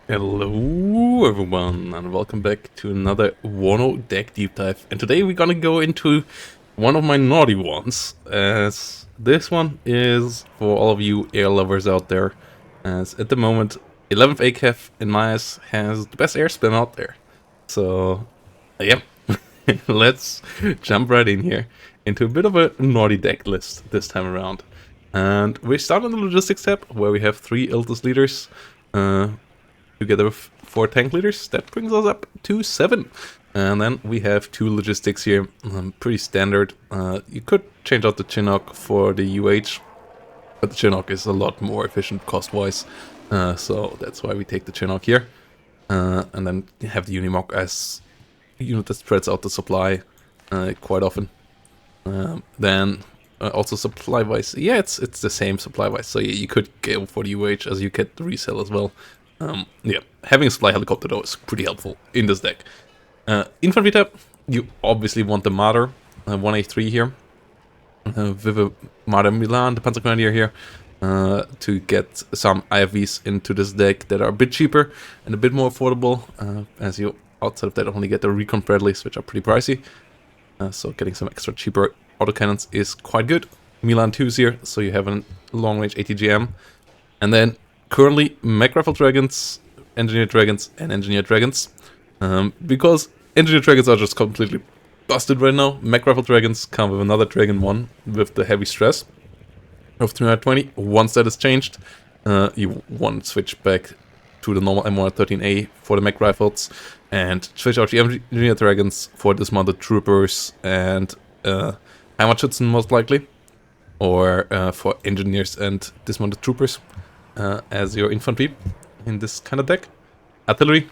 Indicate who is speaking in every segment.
Speaker 1: Hello everyone and welcome back to another WARNO deck deep dive, and today we're gonna go into one of my naughty ones, as this one is for all of you air lovers out there, as at the moment 11th ACAF in my eyes has the best air spam out there. So yeah, let's jump right in here into a bit of a naughty deck list this time around. And we start on the logistics tab where we have 3 Iltis leaders together with 4 tank leaders. That brings us up to 7. And then we have 2 logistics here, pretty standard. You could change out the Chinook for the UH, but the Chinook is a lot more efficient cost-wise, so that's why we take the Chinook here. And then have the Unimog as a unit that spreads out the supply quite often. Then also supply-wise, yeah, it's the same supply-wise, so you could go for the UH as you get the resale as well. Yeah, having a supply helicopter though is pretty helpful in this deck. Infantry tab, you obviously want the Marder, 1A3 here, with a Marder Milan, the Panzer Grenadier here, to get some IFVs into this deck that are a bit cheaper and a bit more affordable, as you outside of that only get the Recon Bradleys, which are pretty pricey. So getting some extra cheaper autocannons is quite good. Milan 2s here, so you have a long-range ATGM. And then currently Mech Rifle Dragons, Engineered Dragons, and Engineered Dragons. Because Engineered Dragons are just completely busted right now. Mech Rifle Dragons come with another Dragon 1 with the heavy stress of 320. Once that is changed, you want to switch back to the normal M113A for the Mech Rifles and switch out the Engineered Dragons for dismounted troopers and Heimatschützen most likely, or for engineers and dismounted troopers as your infantry in this kind of deck. Artillery,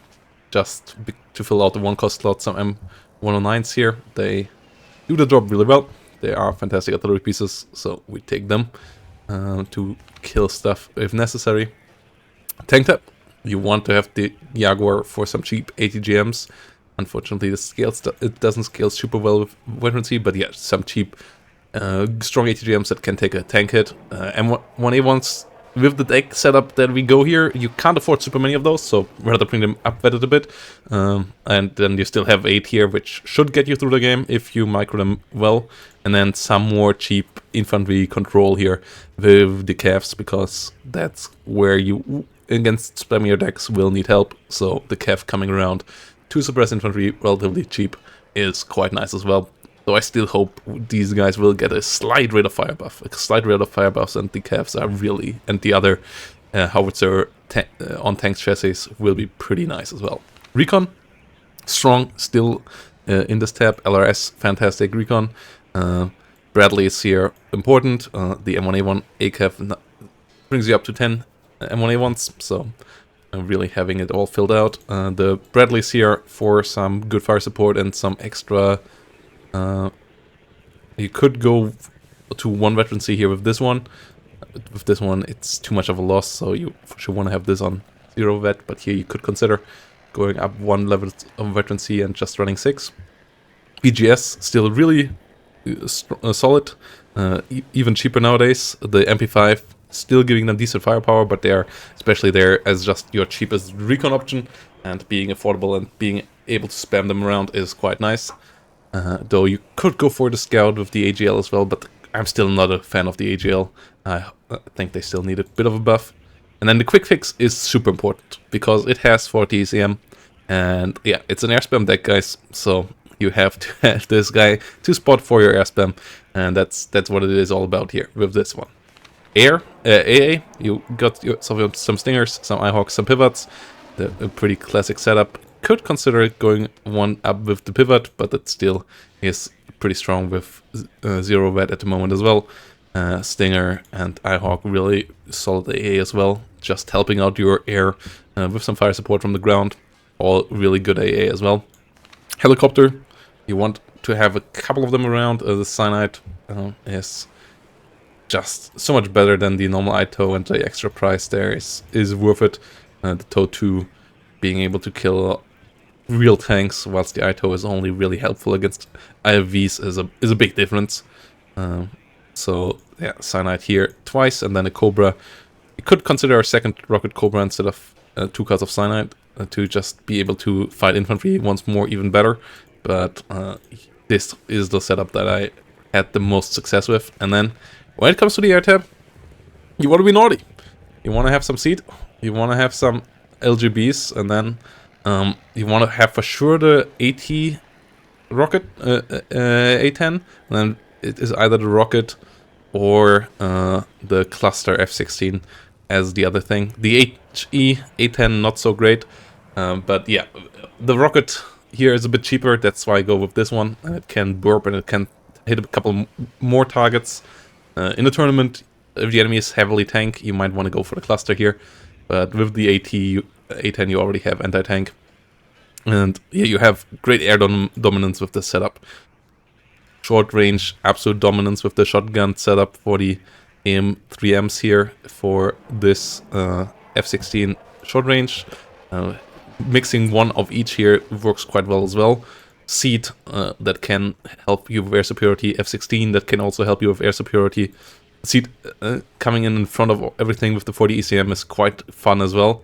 Speaker 1: just to fill out the 1-cost slot, some M109s here. They do the job really well. They are fantastic artillery pieces, so we take them to kill stuff if necessary. Tank tab, you want to have the Jaguar for some cheap ATGMs. Unfortunately, it doesn't scale super well with veterancy, but yeah, some cheap, strong ATGMs that can take a tank hit. M1A1s, with the deck setup that we go here, you can't afford super many of those, so rather bring them up vetted a bit. And then you still have 8 here, which should get you through the game if you micro them well. And then some more cheap infantry control here with the calves, because that's where you, against spammier decks, will need help. So the calf coming around to suppress infantry relatively cheap is quite nice as well. So I still hope these guys will get a slight rate of fire buff. A slight rate of fire buffs, and the calves are really, and the other howitzer on tanks chassis will be pretty nice as well. Recon, strong still in this tab. LRS, fantastic recon. Bradley is here important. The M1A1 ACAF brings you up to 10 M1A1s, so really having it all filled out. The Bradley's here for some good fire support and some extra. You could go to 1 veterancy here with this one. With this one, it's too much of a loss, so you for sure want to have this on 0 vet. But here you could consider going up 1 level of veterancy and just running 6. BGS still really solid, even cheaper nowadays. The MP5 still giving them decent firepower, but they're especially there as just your cheapest recon option, and being affordable and being able to spam them around is quite nice. Though you could go for the Scout with the AGL as well, but I'm still not a fan of the AGL. I think they still need a bit of a buff. And then the quick fix is super important, because it has 40 ECM, and yeah, it's an air spam deck, guys, so you have to have this guy to spot for your air spam, and that's what it is all about here with this one. AA, you got some Stingers, some Eyehawks, some Pivots, a pretty classic setup. Could consider going 1 up with the pivot, but it still is pretty strong with 0 vet at the moment as well. Stinger and Eyehawk really solid AA as well, just helping out your air with some fire support from the ground. All really good AA as well. Helicopter, you want to have a couple of them around. The Cyanide is just so much better than the normal ITO, and the extra price there is worth it. The TOW 2 being able to kill real tanks, whilst the ITO is only really helpful against IFVs, is a big difference. So yeah, Cyanide here twice, and then a Cobra. You could consider a second Rocket Cobra instead of 2 cards of Cyanide to just be able to fight infantry once more, even better. But this is the setup that I had the most success with. And then when it comes to the air tab, you want to be naughty. You want to have some seed, you want to have some LGBs, and then you want to have for sure the AT rocket, A10, and then it is either the rocket or the cluster F-16 as the other thing. The HE A10 not so great, but yeah, the rocket here is a bit cheaper, that's why I go with this one, and it can burp and it can hit a couple more targets. In the tournament, if the enemy is heavily tank, you might want to go for the cluster here, but with the A10 you already have anti-tank. And yeah, you have great air dominance with this setup. Short range, absolute dominance with the shotgun setup for the AM3Ms here for this F-16 short range. Mixing one of each here works quite well as well. Seed that can help you with air superiority. F-16 that can also help you with air superiority. Seed coming in front of everything with the 40 ECM is quite fun as well.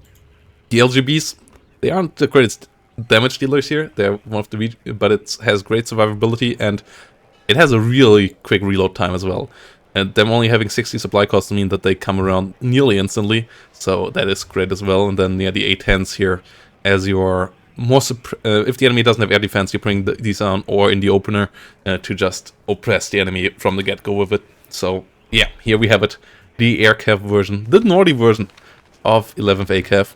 Speaker 1: The LGBs, they aren't the greatest damage dealers here. They're one of the but it has great survivability and it has a really quick reload time as well. And them only having 60 supply costs mean that they come around nearly instantly, so that is great as well. And then yeah, the A10s here as your more if the enemy doesn't have air defense, you bring these on or in the opener to just oppress the enemy from the get-go with it. So yeah, here we have it, the air cav version, the naughty version of 11th ACAV.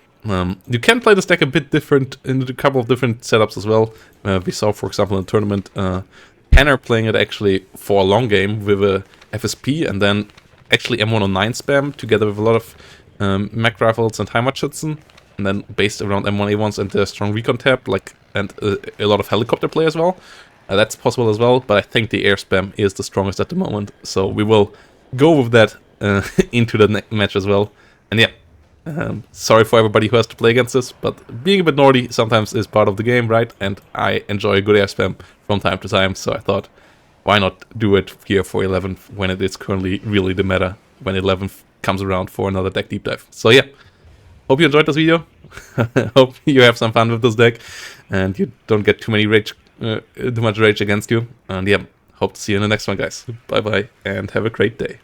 Speaker 1: You can play this deck a bit different in a couple of different setups as well. We saw, for example, in the tournament, Tanner playing it actually for a long game with a FSP and then actually M109 spam together with a lot of mech rifles and Heimatschützen, and then based around M1A1s and the strong recon tab, and a lot of helicopter play as well. That's possible as well, but I think the Airspam is the strongest at the moment, so we will go with that into the match as well. And yeah, sorry for everybody who has to play against this, but being a bit naughty sometimes is part of the game, right? And I enjoy a good air spam from time to time, so I thought, why not do it here for 11th when it is currently really the meta, when 11th comes around for another deck deep dive. So yeah, hope you enjoyed this video. Hope you have some fun with this deck, and you don't get too much rage against you. And yeah, hope to see you in the next one, guys. Bye bye, and have a great day.